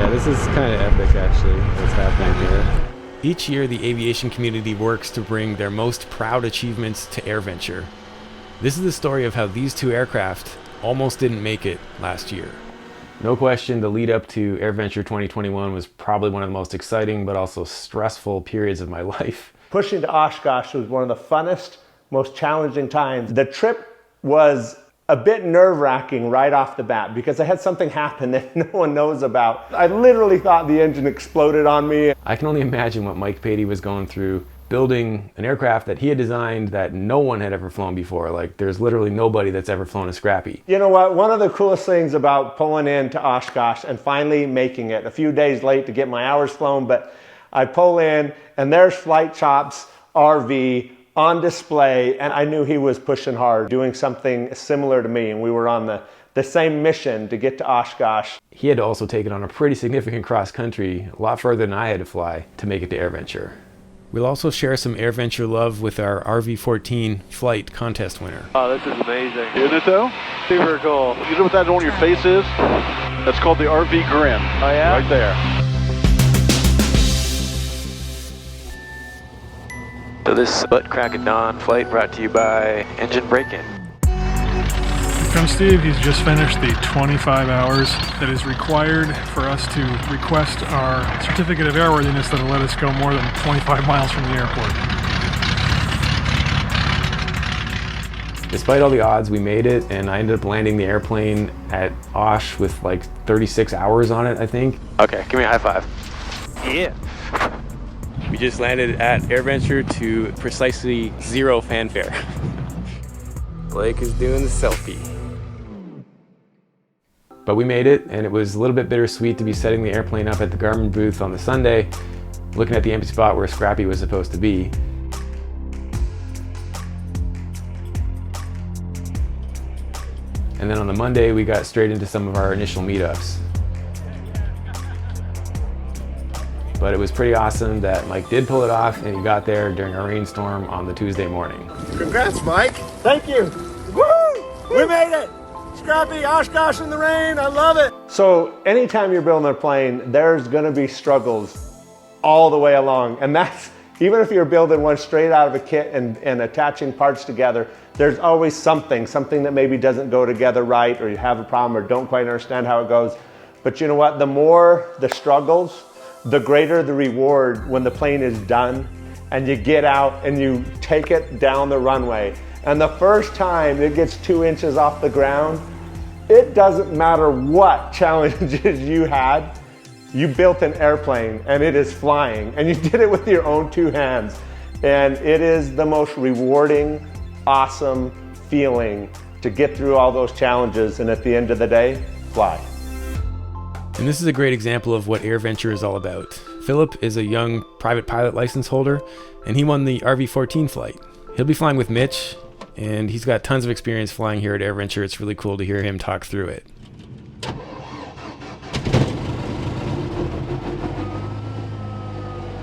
Yeah, this is kind of epic actually, what's happening here. Each year, the aviation community works to bring their most proud achievements to AirVenture. This is the story of how these two aircraft almost didn't make it last year. No question, the lead up to AirVenture 2021 was probably one of the most exciting but also stressful periods of my life. Pushing to Oshkosh was one of the funnest, most challenging times. The trip was a bit nerve-wracking right off the bat because I had something happen that no one knows about. I literally thought the engine exploded on me. I can only imagine what Mike Patey was going through building an aircraft that he had designed that no one had ever flown before. Like, there's literally nobody that's ever flown a Scrappy. You know what? One of the coolest things about pulling into Oshkosh and finally making it, a few days late to get my hours flown, but I pull in and there's FlightChops RV on display, and I knew he was pushing hard, doing something similar to me, and we were on the same mission to get to Oshkosh. He had to also take it on a pretty significant cross country, a lot further than I had to fly to make it to AirVenture. We'll also share some AirVenture love with our RV14 flight contest winner. Oh, this is amazing. Isn't it though? Super cool. You know what that on your face is? That's called the RV grin. Oh yeah? Right there. So this butt crack of dawn flight brought to you by Engine Break-In. Here comes Steve. He's just finished the 25 hours that is required for us to request our certificate of airworthiness that'll let us go more than 25 miles from the airport. Despite all the odds, we made it, and I ended up landing the airplane at Osh with like 36 hours on it, I think. Okay, give me a high five. Yeah. We just landed at AirVenture to precisely 0 fanfare. Blake is doing the selfie. But we made it, and it was a little bit bittersweet to be setting the airplane up at the Garmin booth on the Sunday, looking at the empty spot where Scrappy was supposed to be. And then on the Monday, we got straight into some of our initial meetups. But it was pretty awesome that Mike did pull it off, and he got there during a rainstorm on the Tuesday morning. Congrats, Mike. Thank you. Woo! We made it. Scrappy, Oshkosh in the rain. I love it. So anytime you're building a plane, there's going to be struggles all the way along. And that's, even if you're building one straight out of a kit and attaching parts together, there's always something that maybe doesn't go together right, or you have a problem or don't quite understand how it goes. But you know what? The more the struggles, the greater the reward when the plane is done and you get out and you take it down the runway. And the first time it gets 2 inches off the ground, it doesn't matter what challenges you had, you built an airplane and it is flying, and you did it with your own 2 hands. And it is the most rewarding, awesome feeling to get through all those challenges and at the end of the day, fly. And this is a great example of what AirVenture is all about. Philip is a young private pilot license holder, and he won the RV14 flight. He'll be flying with Mitch, and he's got tons of experience flying here at AirVenture. It's really cool to hear him talk through it.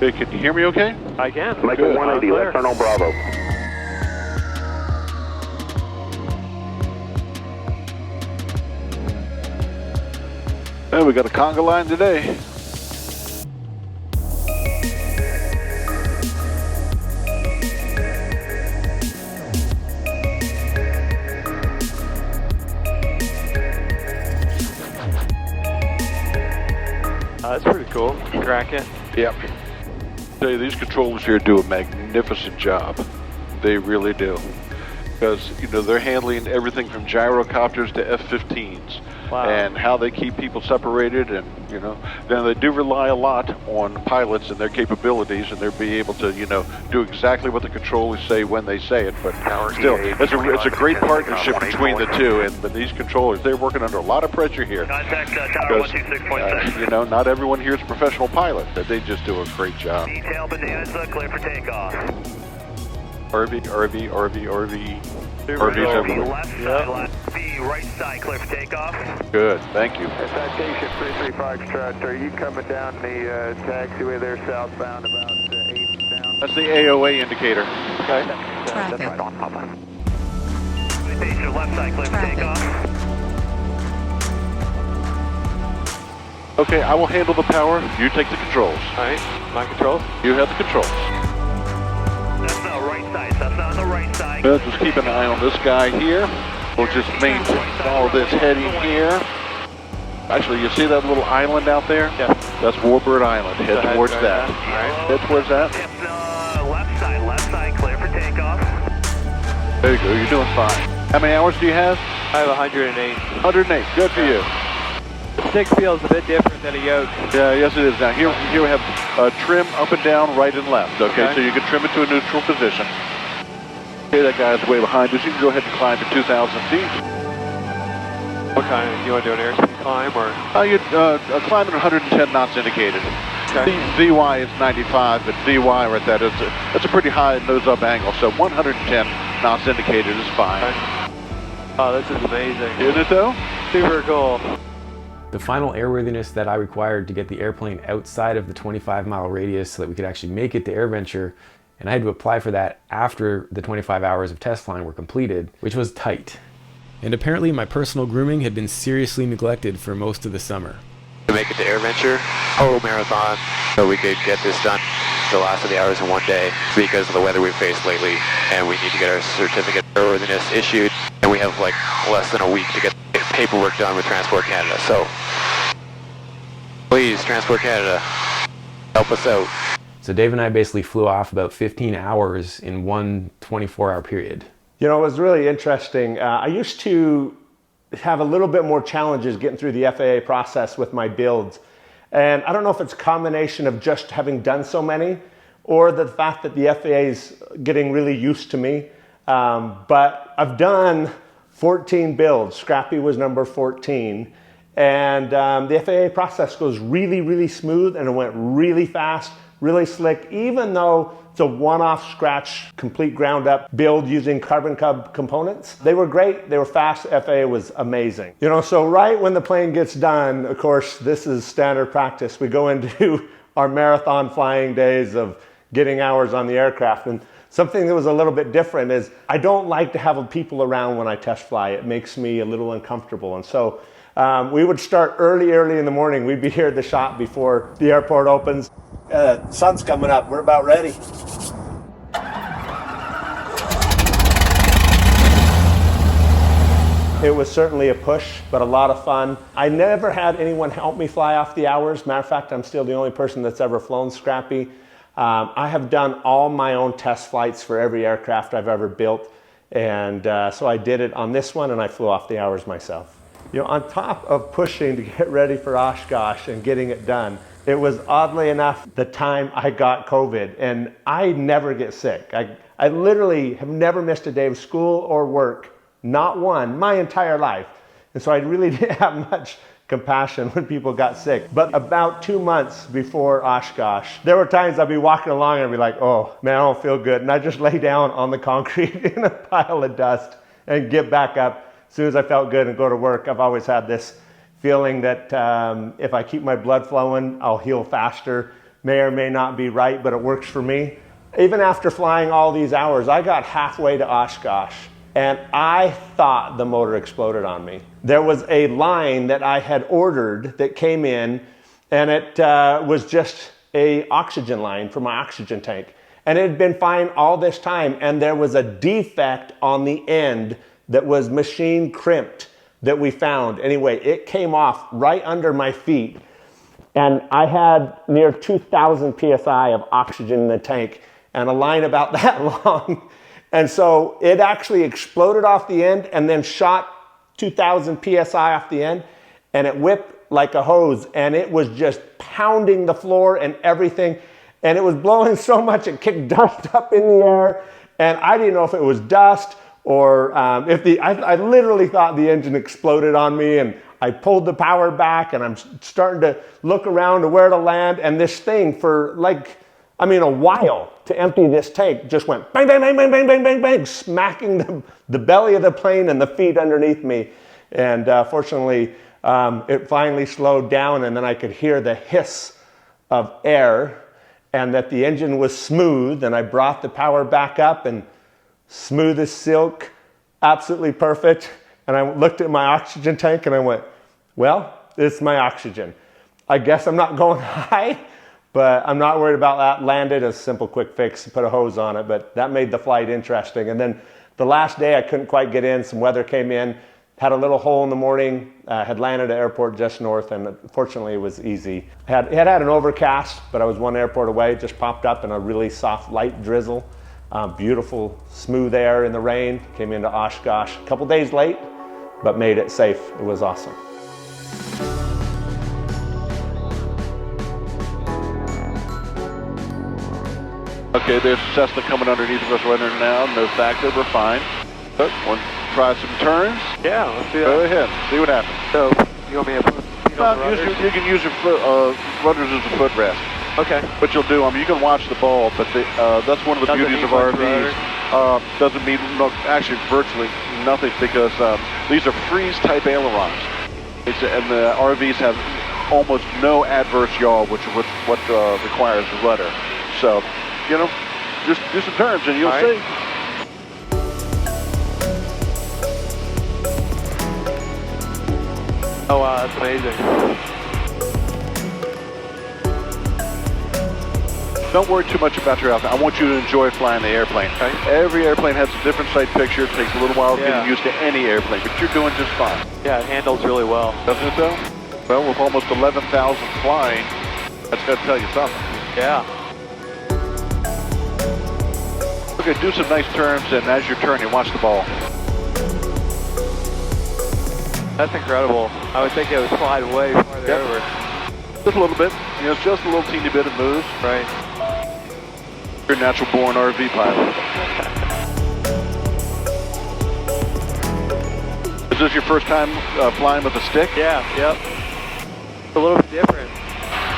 Hey, can you hear me okay? I can. Make a 180, left turn on Bravo. Hey, we got a conga line today. That's pretty cool. Crack it. Yep. Tell you, these controllers here do a magnificent job. They really do. Because, you know, they're handling everything from gyrocopters to F-15s. Wow. And how they keep people separated, and, you know, then they do rely a lot on pilots and their capabilities, and they'll be able to, you know, do exactly what the controllers say when they say it. But still, it's a great partnership between the two, and these controllers, they're working under a lot of pressure here. Contact tower 126.6. You know, not everyone here is a professional pilot, but they just do a great job. Detail bonanza, clear for takeoff. RV. RV's everywhere. Left side, left. B, right side, clear for takeoff. Good, thank you. Citation 335 Foxtrot, are you coming down the taxiway there southbound about 8 down? That's the AOA indicator. Okay. That's right on, Papa. Citation left side, clear for takeoff. Okay, I will handle the power. You take the controls. All right, my controls. You have the controls. That's not right side. That's not on the right side. Well, just keep an eye on this guy here. We'll just maintain all of this heading here. Actually, you see that little island out there? Yeah. That's Warbird Island. Head towards that. All right. Head towards that. Left side, clear for takeoff. There you go, you're doing fine. How many hours do you have? I have 108. 108, good for you. The stick feels a bit different than a yoke. Yeah, yes it is. Now here we have trim up and down, right and left. Okay, so you can trim it to a neutral position. Okay, that guy's way behind us. You can go ahead and climb to 2,000 feet. What kind? You want to do an airspeed climb or? You climb at 110 knots indicated. Okay. VY is 95, but VY right there, that's a pretty high nose-up angle. So 110 knots indicated is fine. Okay. Oh, this is amazing. Isn't it though? Super cool. The final airworthiness that I required to get the airplane outside of the 25-mile radius so that we could actually make it to AirVenture, and I had to apply for that after the 25 hours of test flying were completed, which was tight. And apparently my personal grooming had been seriously neglected for most of the summer. To make it to AirVenture, whole marathon, so we could get this done the last of the hours in one day because of the weather we've faced lately, and we need to get our certificate of airworthiness issued, and we have like less than a week to get paperwork done with Transport Canada. So please, Transport Canada, help us out. So Dave and I basically flew off about 15 hours in one 24-hour period. You know, it was really interesting. I used to have a little bit more challenges getting through the FAA process with my builds. And I don't know if it's a combination of just having done so many or the fact that the FAA is getting really used to me. But I've done 14 builds. Scrappy was number 14. And the FAA process goes really, really smooth, and it went really fast, really slick, even though it's a one-off scratch, complete ground up build using carbon cub components. They were great, they were fast, FAA was amazing. You know, so right when the plane gets done, of course, this is standard practice. We go into our marathon flying days of getting hours on the aircraft. And something that was a little bit different is I don't like to have people around when I test fly. It makes me a little uncomfortable. And so we would start early in the morning. We'd be here at the shop before the airport opens. Sun's coming up. We're about ready. It was certainly a push, but a lot of fun. I never had anyone help me fly off the hours. Matter of fact, I'm still the only person that's ever flown Scrappy. I have done all my own test flights for every aircraft I've ever built. And so I did it on this one, and I flew off the hours myself. You know, on top of pushing to get ready for Oshkosh and getting it done, it was oddly enough the time I got COVID, and I never get sick. I literally have never missed a day of school or work, not one, my entire life. And so I really didn't have much compassion when people got sick. But about 2 months before Oshkosh, there were times I'd be walking along and I'd be like, oh man, I don't feel good. And I'd just lay down on the concrete in a pile of dust and get back up as soon as I felt good and go to work. I've always had this feeling that if I keep my blood flowing, I'll heal faster. May or may not be right, but it works for me. Even after flying all these hours, I got halfway to Oshkosh and I thought the motor exploded on me. There was a line that I had ordered that came in, and it was just an oxygen line for my oxygen tank. And it had been fine all this time, and there was a defect on the end that was machine crimped that we found. Anyway, it came off right under my feet, and I had near 2,000 PSI of oxygen in the tank and a line about that long. And so it actually exploded off the end and then shot 2,000 PSI off the end, and it whipped like a hose, and it was just pounding the floor and everything. And it was blowing so much it kicked dust up in the air, and I didn't know if it was dust or I literally thought the engine exploded on me, and I pulled the power back, and I'm starting to look around to where to land, and this thing for a while to empty this tank just went bang, bang, bang, bang, bang, bang, bang, bang, smacking the belly of the plane and the feet underneath me. And fortunately, it finally slowed down, and then I could hear the hiss of air and that the engine was smooth, and I brought the power back up, and smooth as silk, absolutely perfect. And I looked at my oxygen tank and I went, well, it's my oxygen. I guess I'm not going high, but I'm not worried about that. Landed, a simple quick fix, put a hose on it, but that made the flight interesting. And then the last day I couldn't quite get in, some weather came in, had a little hole in the morning, had landed at airport just north, and fortunately it was easy. It had an overcast, but I was one airport away, just popped up in a really soft light drizzle. Beautiful smooth air in the rain, came into Oshkosh a couple days late, but made it safe. It was awesome. Okay, there's Cessna coming underneath of us right now. No factor, we're fine. But want to try some turns? Yeah, let's do that. Go ahead, see what happens. So, you want me to put feet on the rudders? You can use your rudders as a footrest. Okay. What you'll do, you can watch the ball, but that's one of the beauties of RVs. Doesn't mean, actually virtually nothing, because these are freeze-type ailerons. And the RVs have almost no adverse yaw, which what requires the rudder. So, just do some turns and you'll see. Oh wow, that's amazing. Don't worry too much about your outfit. I want you to enjoy flying the airplane. Okay? Every airplane has a different sight picture. It takes a little while to get used to any airplane, but you're doing just fine. Yeah, it handles really well. Doesn't it though? Well, with almost 11,000 flying, that's got to tell you something. Yeah. Okay, do some nice turns, and as you're turning, watch the ball. That's incredible. I would think it would slide way farther over. Just a little bit. It's just a little teeny bit of moves. Right. You're a natural-born RV pilot. Is this your first time flying with a stick? Yeah, yep. It's a little bit different.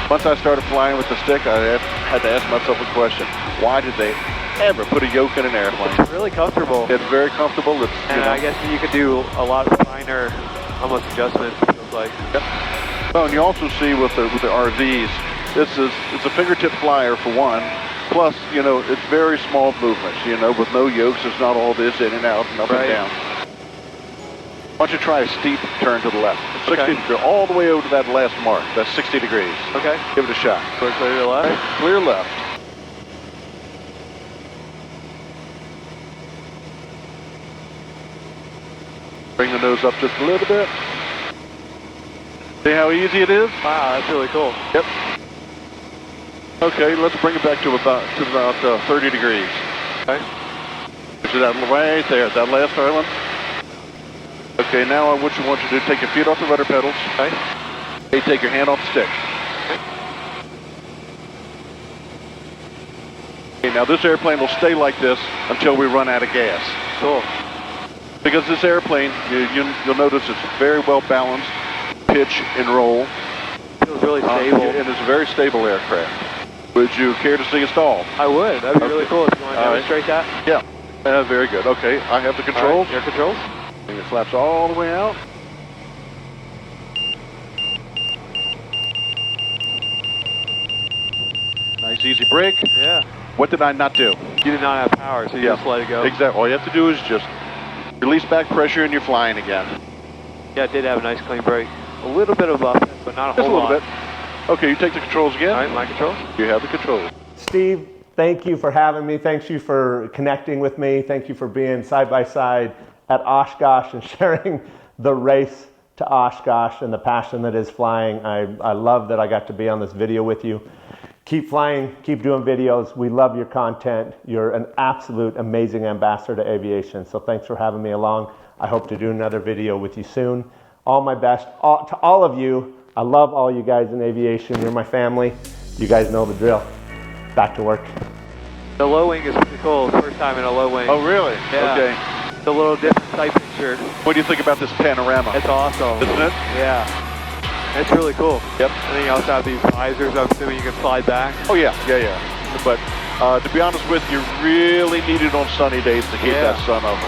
Once I started flying with the stick, I had to ask myself a question. Why did they ever put a yoke in an airplane? It's really comfortable. It's very comfortable. I guess you could do a lot finer, almost adjustments, it feels like. Yep. Well, and you also see with the RVs, it's a fingertip flyer for one. Plus, it's very small movements. With no yokes, it's not all this in and out and up and down. Why don't you try a steep turn to the left? 60 degrees, all the way over to that last mark. That's 60 degrees. Okay. Give it a shot. Clear to the left? Okay. Clear left. Bring the nose up just a little bit. See how easy it is? Wow, that's really cool. Yep. Okay, let's bring it back to about 30 degrees. Okay. So that right there, that last island. Okay, now what you want you to do, take your feet off the rudder pedals. Okay. Okay, take your hand off the stick. Okay, now this airplane will stay like this until we run out of gas. Cool. Because this airplane, you'll notice it's very well balanced, pitch and roll. Feels really stable. And it's a very stable aircraft. Would you care to see it stall? I would. That'd be really cool if you want to demonstrate that. Yeah. Very good. Okay, I have the controls. Air controls. Bring the flaps all the way out. Nice easy brake. Yeah. What did I not do? You did not have power, so you just let it go. Exactly. All you have to do is just release back pressure and you're flying again. Yeah, it did have a nice clean brake. A little bit of buffness, but not a whole lot. Just a little bit. Okay, you take the controls again. All right, my controls. You have the controls. Steve, thank you for having me. Thank you for connecting with me. Thank you for being side by side at Oshkosh and sharing the race to Oshkosh and the passion that is flying. I love that I got to be on this video with you. Keep flying, keep doing videos. We love your content. You're an absolute amazing ambassador to aviation. So thanks for having me along. I hope to do another video with you soon. All my best to all of you. I love all you guys in aviation. You're my family. You guys know the drill. Back to work. The low wing is pretty cool. First time in a low wing. Oh, really? Yeah. Okay. It's a little different sight picture. What do you think about this panorama? It's awesome. Isn't it? Yeah. It's really cool. Yep. And then you also have these visors, I'm assuming you can slide back. Oh, yeah. But to be honest with you, really need it on sunny days to keep that sun over.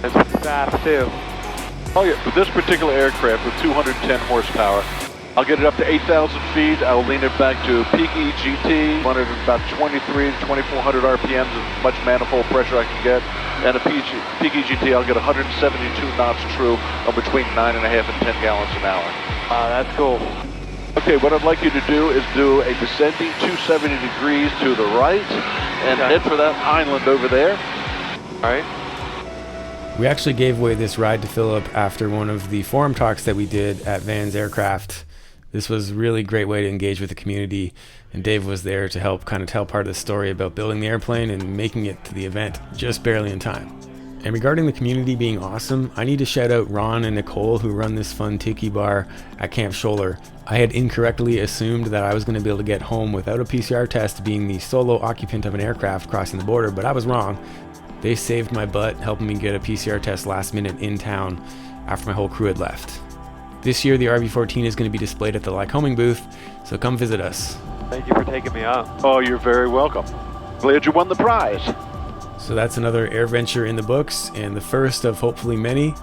It's pretty fast, too. Oh, yeah. With this particular aircraft with 210 horsepower, I'll get it up to 8,000 feet. I'll lean it back to peak EGT, run it at about 23 to 2,400 RPMs, as much manifold pressure I can get. And a peak EGT, I'll get 172 knots true of between 9.5 and 10 gallons an hour. That's cool. Okay, what I'd like you to do is do a descending 270 degrees to the right and head for that island over there. All right. We actually gave away this ride to Philip after one of the forum talks that we did at Van's Aircraft. This was a really great way to engage with the community, and Dave was there to help kind of tell part of the story about building the airplane and making it to the event just barely in time. And regarding the community being awesome, I need to shout out Ron and Nicole who run this fun tiki bar at Camp Scholler. I had incorrectly assumed that I was going to be able to get home without a PCR test being the solo occupant of an aircraft crossing the border, but I was wrong. They saved my butt, helping me get a PCR test last minute in town after my whole crew had left. This year, the RV-14 is going to be displayed at the Lycoming booth, so come visit us. Thank you for taking me out. Oh, you're very welcome. Glad you won the prize. So that's another AirVenture in the books, and the first of hopefully many,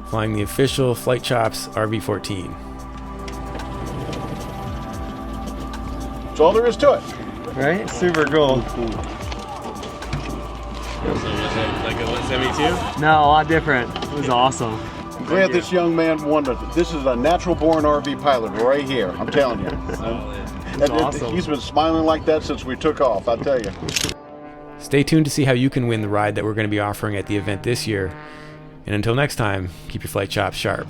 flying the official FlightChops RV-14. That's all there is to it. Right? Super cool. So was it like a 172? No, a lot different. It was awesome. I'm glad this young man won. This is a natural-born RV pilot right here. I'm telling you. It's awesome. He's been smiling like that since we took off, I tell you. Stay tuned to see how you can win the ride that we're going to be offering at the event this year. And until next time, keep your flight chops sharp.